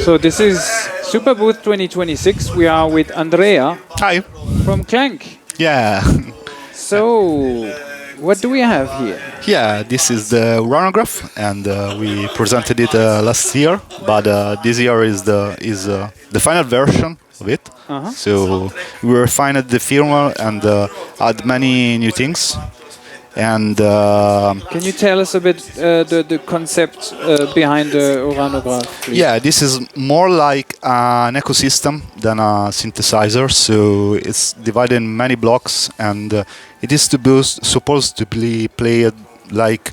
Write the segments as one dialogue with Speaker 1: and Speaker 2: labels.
Speaker 1: So this is SuperBooth 2026. We are with Andrea.
Speaker 2: Hi.
Speaker 1: From Clank.
Speaker 2: Yeah.
Speaker 1: So, what do we have here?
Speaker 2: Yeah, this is the Uranograph, and we presented it last year, but this year is the final version of it. So we refined the firmware and add many new things. And
Speaker 1: can you tell us a bit the concept behind the Uranograph, please?
Speaker 2: Yeah, this is more like an ecosystem than a synthesizer. So it's divided in many blocks, and it is supposed to be played like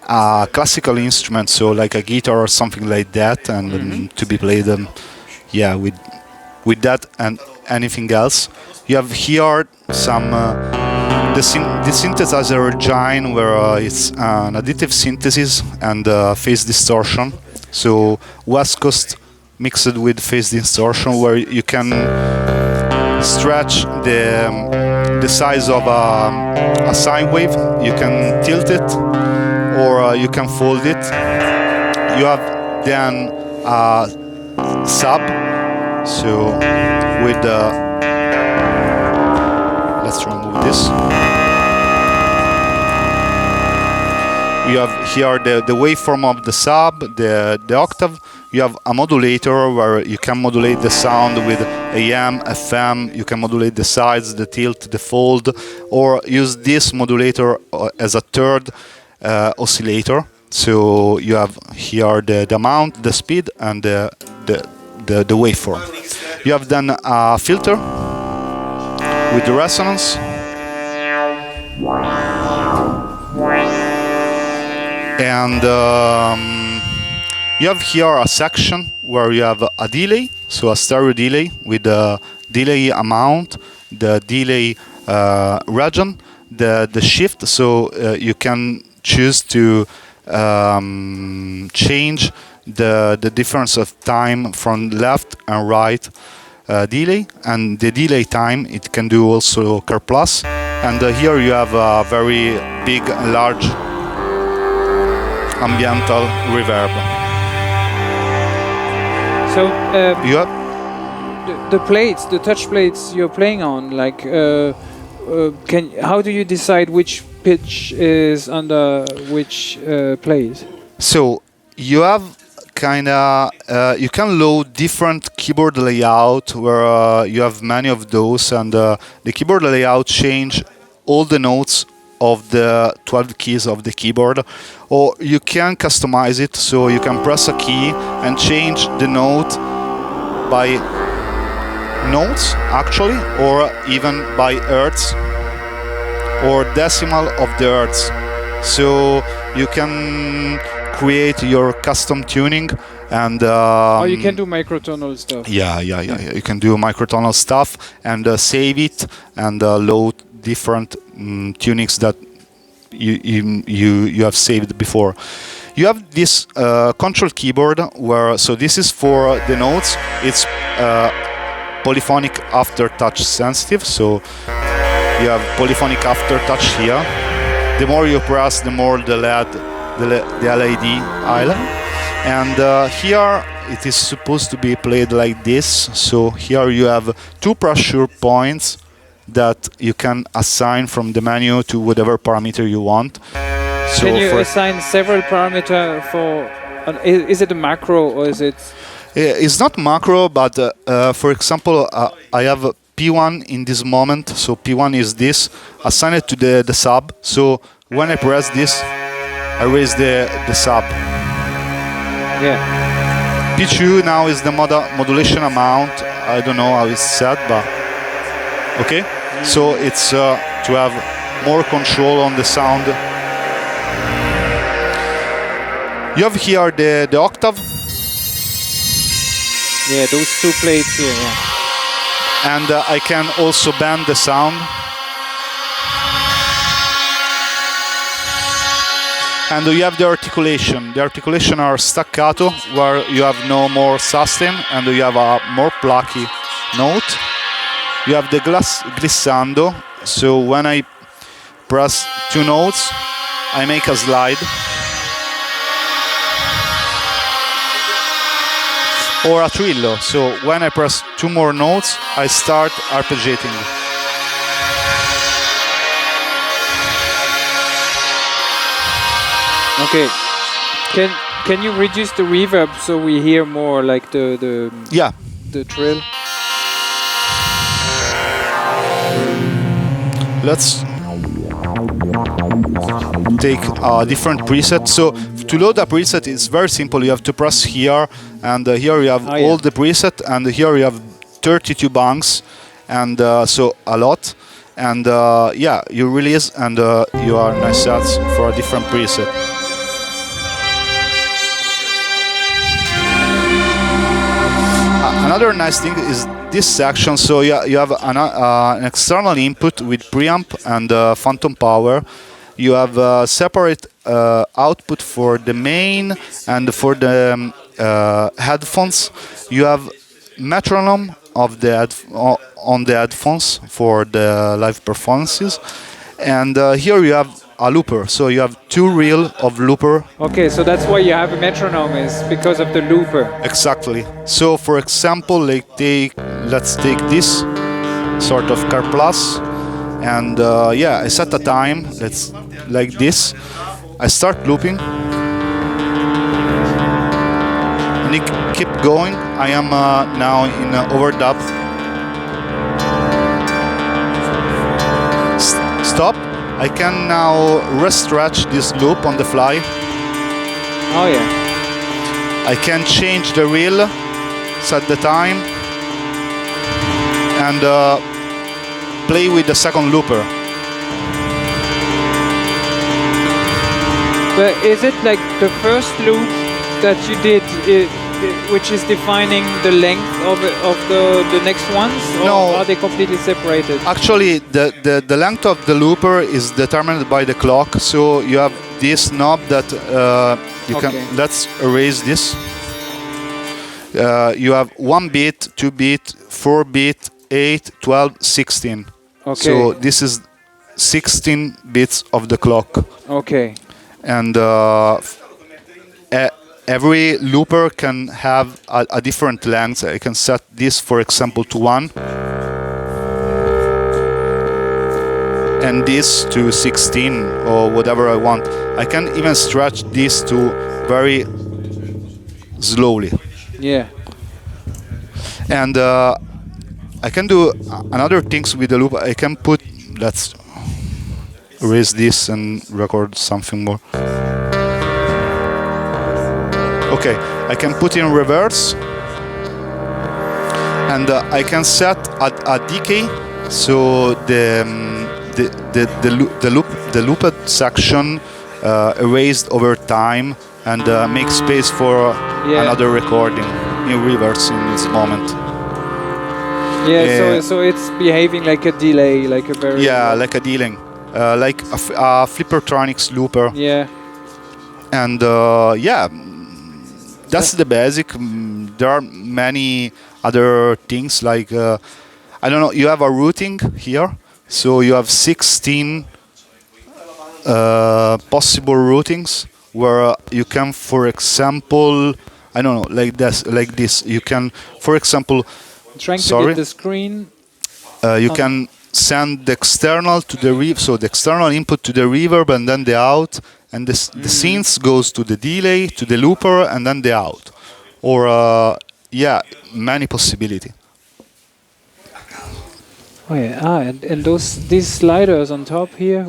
Speaker 2: a classical instrument, so like a guitar or something like that, and to be played, yeah, with that and anything else. You have here some. The synthesizer engine, where it's an additive synthesis and phase distortion. So West Coast mixed with phase distortion, where you can stretch the size of a sine wave. You can tilt it, or you can fold it. You have then a sub. So with let's remove this. You have here the waveform of the sub, the octave. You have a modulator where you can modulate the sound with AM, FM. You can modulate the sides, the tilt, the fold, or use this modulator as a third oscillator. So you have here the amount, the speed, and the waveform. You have then a filter with the resonance. And you have here a section where you have a delay, so a stereo delay with the delay amount, the delay region, the shift, so you can choose to change the difference of time from left and right delay, and the delay time it can do also curve plus. And here you have a very big and large ambiental reverb.
Speaker 1: So
Speaker 2: you have
Speaker 1: the plates, the touch plates you're playing on, like how do you decide which pitch is under which plate?
Speaker 2: So you have you can load different keyboard layout where you have many of those, and the keyboard layout change all the notes of the 12 keys of the keyboard, or you can customize it, so you can press a key and change the note by notes actually, or even by hertz or decimal of the hertz. So you can create your custom tuning, and
Speaker 1: or you can do microtonal stuff.
Speaker 2: Yeah. You can do microtonal stuff and save it and load different tunings that you have saved before. You have this control keyboard where, so this is for the notes. It's polyphonic aftertouch sensitive, so you have polyphonic aftertouch here. The more you press, the more the LED island. And here it is supposed to be played like this. So here you have two pressure points that you can assign from the menu to whatever parameter you want. So
Speaker 1: can you assign several parameters for? Is it a macro or is it?
Speaker 2: It's not macro, but for example, I have a P1 in this moment. So P1 is this. Assign it to the sub. So when I press this, I raise the sub.
Speaker 1: Yeah.
Speaker 2: P2 now is the modulation amount. I don't know how it's set, but okay. So it's to have more control on the sound. You have here the octave.
Speaker 1: Yeah, those two plates here. Yeah.
Speaker 2: And I can also bend the sound. And you have the articulation. The articulation are staccato, where you have no more sustain, and you have a more plucky note. You have the glissando, so when I press two notes, I make a slide. or a trillo. So when I press 2 more notes, I start arpeggiating.
Speaker 1: Okay. Can you reduce the reverb so we hear more like the trill?
Speaker 2: Let's take a different preset. So to load a preset, it's very simple. You have to press here, and here you have all the preset, and here you have 32 banks, and so a lot. And yeah, you release, and you are nice sets for a different preset. Another nice thing is this section. So you have an external input with preamp and phantom power. You have separate output for the main and for the headphones. You have metronome of the on the headphones for the live performances, and here you have a looper. So you have 2 reel of looper.
Speaker 1: Okay, so that's why you have a metronome, is because of the looper.
Speaker 2: Exactly. So for example, like let's take this sort of car plus, and yeah, I set a time. Let's like this. I start looping, and it keep going. I am now in overdub. Stop. I can now restretch this loop on the fly.
Speaker 1: Oh yeah.
Speaker 2: I can change the reel, set the time, and play with the second looper.
Speaker 1: But is it like the first loop that you did, which is defining the length of the next ones, or
Speaker 2: no,
Speaker 1: are they completely separated?
Speaker 2: Actually, the length of the looper is determined by the clock. So you have this knob that you can. Let's erase this. You have 1 bit, 2 bit, 4 bit, 8, 12, 16.
Speaker 1: Okay.
Speaker 2: So this is 16 bits of the clock.
Speaker 1: Okay.
Speaker 2: And every looper can have a different length. I can set this, for example, to 1, and this to 16 or whatever I want. I can even stretch this to very slowly.
Speaker 1: Yeah.
Speaker 2: And I can do another things with the loop. I can put, let's erase this and record something more. Okay, I can put in reverse, and I can set a decay, so the looped section erased over time, and make space for another recording in reverse in this moment.
Speaker 1: Yeah, so it's behaving like a delay, like a very
Speaker 2: like a delay, like a Flippertronics looper.
Speaker 1: Yeah,
Speaker 2: and yeah. That's the basic. There are many other things like, I don't know, you have a routing here. So you have 16 possible routings where you can, for example, I don't know, like this. You can, for example,
Speaker 1: trying to get the screen.
Speaker 2: You can send the external to the reverb, so the external input to the reverb and then the out. And the synth goes to the delay, to the looper, and then the out. Or, yeah, many possibility.
Speaker 1: Oh yeah, and these sliders on top here.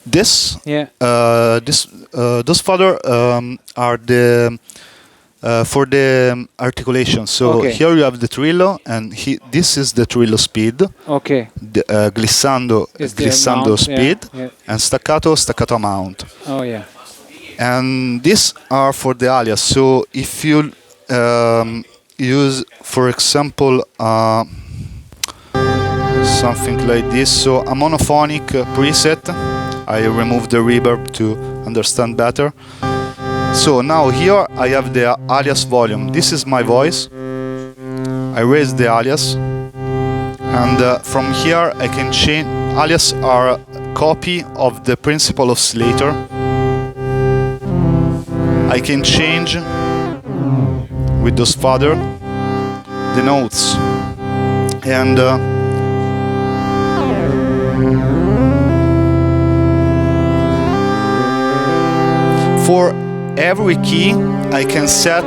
Speaker 2: This,
Speaker 1: yeah,
Speaker 2: those further are the for the articulation. So here you have the trillo, and this is the trillo speed.
Speaker 1: Okay.
Speaker 2: The glissando speed, and staccato amount.
Speaker 1: Oh yeah.
Speaker 2: And these are for the alias. So if you use, for example, something like this, so a monophonic preset, I remove the reverb to understand better. So now here I have the alias volume. This is my voice. I raise the alias, and from here I can change. Alias are a copy of the principle of Slater. I can change with those further the notes. And for every key I can set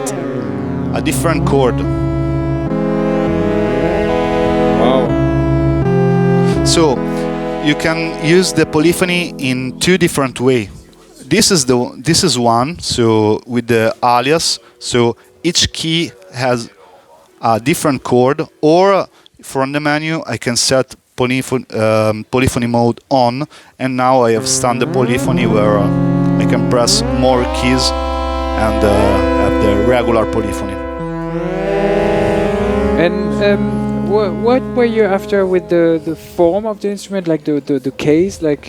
Speaker 2: a different chord.
Speaker 1: Wow.
Speaker 2: So you can use the polyphony in two different ways. This is one, so with the alias, so each key has a different chord, or from the menu I can set polyphony mode on, and now I have standard polyphony where I can press more keys and have the regular polyphony.
Speaker 1: And what were you after with the form of the instrument, like the case? Like,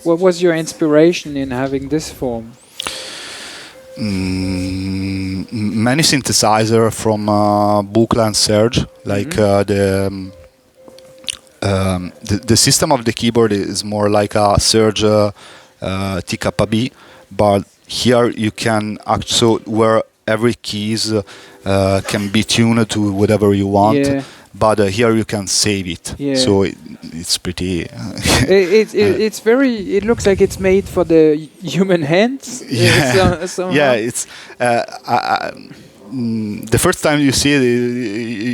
Speaker 1: what was your inspiration in having this form?
Speaker 2: Many synthesizer from Buchla and Serge, like the system of the keyboard is more like a Serge TKB, but here you can so where every keys can be tuned to whatever you want.
Speaker 1: Yeah.
Speaker 2: But here you can save it,
Speaker 1: Yeah.
Speaker 2: so it's pretty.
Speaker 1: It's very. It looks like it's made for the human hands.
Speaker 2: Yeah,
Speaker 1: somehow.
Speaker 2: yeah. It's the first time you see it,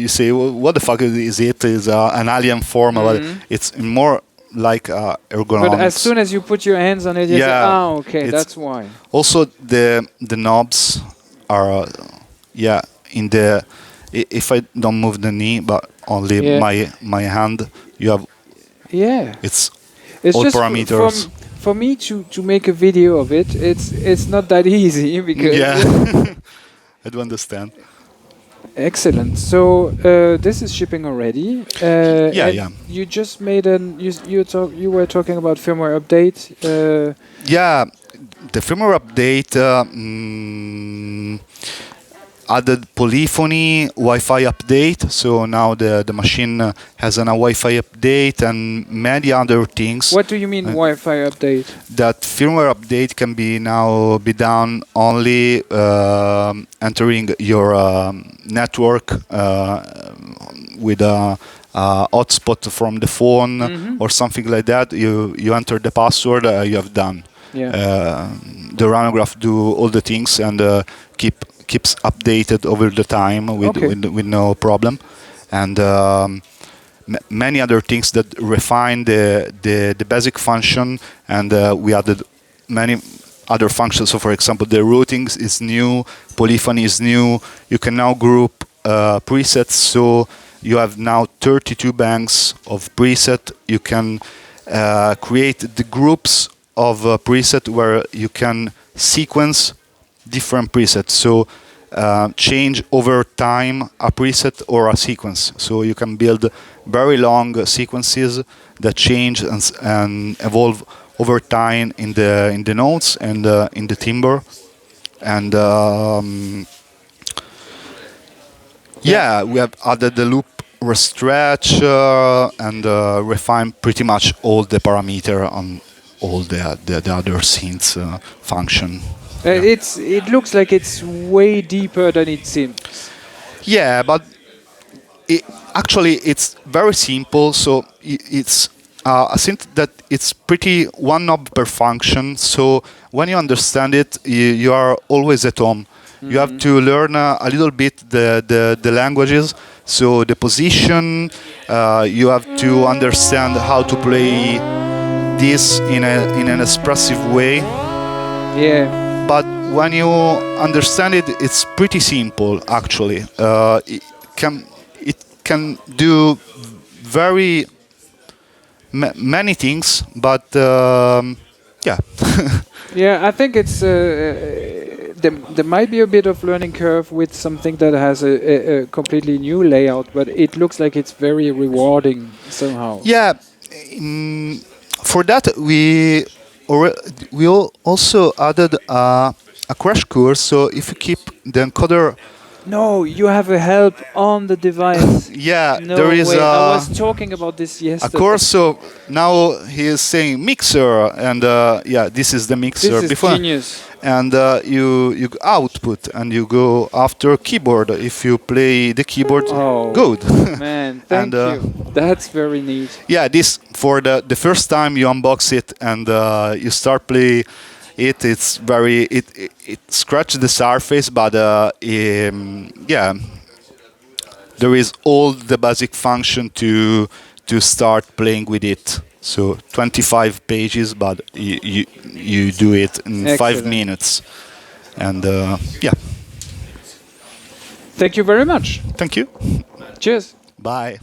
Speaker 2: you say, well, "What the fuck is it? Is an alien form?" But it's more like ergonomics.
Speaker 1: But as soon as you put your hands on it, you say, "Ah, okay, that's why."
Speaker 2: Also, the knobs are, in the. If I don't move the knee, but only my hand, you have.
Speaker 1: Yeah.
Speaker 2: It's
Speaker 1: all
Speaker 2: just parameters.
Speaker 1: For me to make a video of it, it's not that easy because.
Speaker 2: Yeah. I do understand.
Speaker 1: Excellent. So this is shipping already.
Speaker 2: Yeah.
Speaker 1: You just made you were talking about firmware update.
Speaker 2: Yeah, the firmware update added polyphony, Wi-Fi update. So now the machine has a Wi-Fi update and many other things.
Speaker 1: What do you mean Wi-Fi update?
Speaker 2: That firmware update can be done only entering your network with a hotspot from the phone or something like that. You enter the password, you have done.
Speaker 1: Yeah.
Speaker 2: The Uranograph do all the things and keeps updated over the time with no problem, and many other things that refine the basic function, and we added many other functions. So for example, the routing is new, polyphony is new. You can now group presets, so you have now 32 banks of preset. You can create the groups of preset where you can sequence different presets, so change over time a preset or a sequence. So you can build very long sequences that change and evolve over time in the notes and in the timbre. And we have added the loop restretch and refined pretty much all the parameter on all the other synths function.
Speaker 1: It looks like it's way deeper than it seems.
Speaker 2: Yeah, but actually it's very simple. So it's a synth that it's pretty one knob per function. So when you understand it, you are always at home. You have to learn a little bit the languages. So the position, you have to understand how to play this in an expressive way.
Speaker 1: Yeah.
Speaker 2: But when you understand it, it's pretty simple. Actually, it can do very many things. But yeah.
Speaker 1: Yeah, I think it's there might be a bit of learning curve with something that has a completely new layout, but it looks like it's very rewarding somehow.
Speaker 2: Yeah. For that, we also added a crash course. So if you keep the encoder
Speaker 1: No, you have a help on the device.
Speaker 2: Yeah,
Speaker 1: No
Speaker 2: there is
Speaker 1: way. I
Speaker 2: a
Speaker 1: was talking about this yesterday.
Speaker 2: course. So now he is saying mixer, and yeah, this is the mixer.
Speaker 1: This is genius.
Speaker 2: And you output, and you go after keyboard. If you play the keyboard,
Speaker 1: Oh,
Speaker 2: good.
Speaker 1: man, thank
Speaker 2: And,
Speaker 1: you. That's very neat.
Speaker 2: Yeah, this for the first time you unbox it and you start play it. It's very it scratches the surface, but yeah, there is all the basic function to start playing with it. So 25 pages, but you do it in
Speaker 1: Excellent.
Speaker 2: 5 minutes, and yeah.
Speaker 1: Thank you very much.
Speaker 2: Thank you.
Speaker 1: Cheers.
Speaker 2: Bye.